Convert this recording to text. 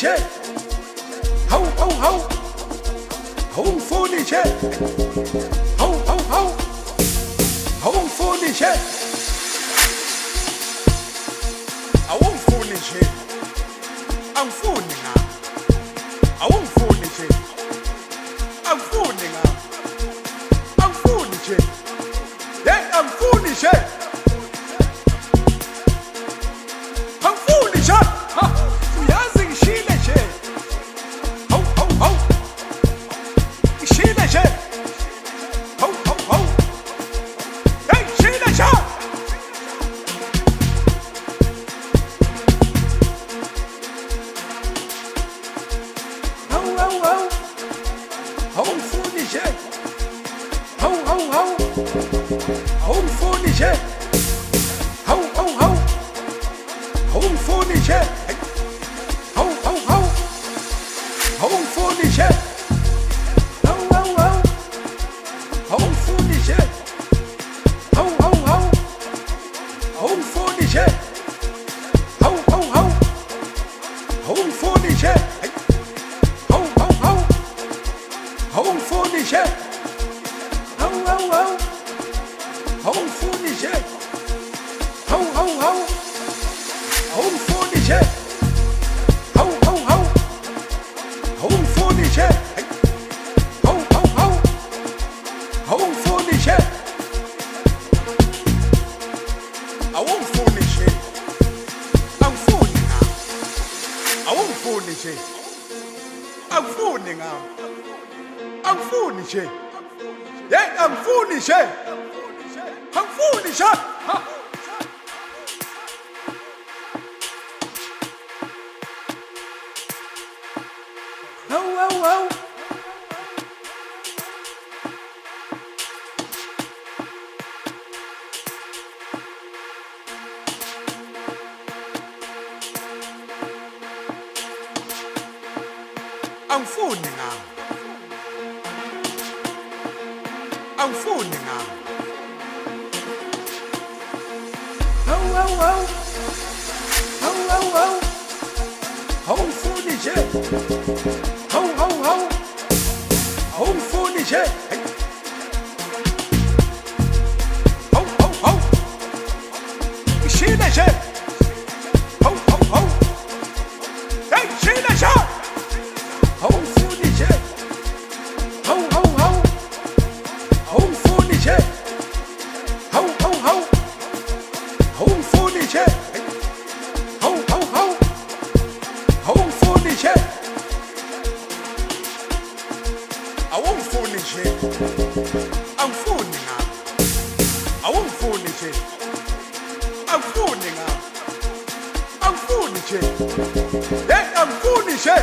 nje. Hawu hawu hawu. Awungifuni nje. Hawu hawu hawu. Awungifuni nje. Awungifuni nje. Angifuni ngami. Awungifuni nje. Angifuni ngami. Angifuni nje. Hey, angifuni nje. Angifuni nje. Ha, uyazi ngishile nje. Hawu hawu hawu. Ngishile nje. Hawu hawu hawu. Hey, ngishile nje. Hawu hawu hawu. Awungifuni nje. Hawu hawu hawu. Awungifuni nje. Hawu hawu hawu. Awungifuni nje. Hawu hawu hawu. Awungifuni nje. Hawu hawu hawu. Awungifuni nje. Hawu hawu hawu. Awungifuni nje. Hawu hawu hawu. Awungifuni nje. Hawu hawu hawu. Awungifuni nje. Hawu hawu hawu. Awungifuni nje. Hawu hawu hawu. Awungifuni nje. Hawu hawu hawu. Awungifuni nje. Hawu hawu hawu. Awungifuni nje. Awungifuni nje. Angifuni ngami. Awungifuni nje. Angifuni ngami. Angifuni nje. Hey, angifuni nje. Angifuni nje. Ha. Hawu hawu hawu. Angifuni ngami. Angifuni ngami. Hawu hawu hawu. Hawu hawu hawu. Awungifuni nje. Hawu hawu hawu. Awungifuni nje. Hawu hawu hawu. Ngishile nje. Hawu hawu hawu. Hey, ngishile nje. Awungifuni nje. Hawu hawu hawu. Awungifuni nje. Hawu hawu hawu. Awungifuni nje. Hawu hawu hawu. Awungifuni nje. Awungifuni nje. Angifuni ngami. Awungifuni nje. Angifuni ngami. Angifuni nje. Hey, angifuni nje.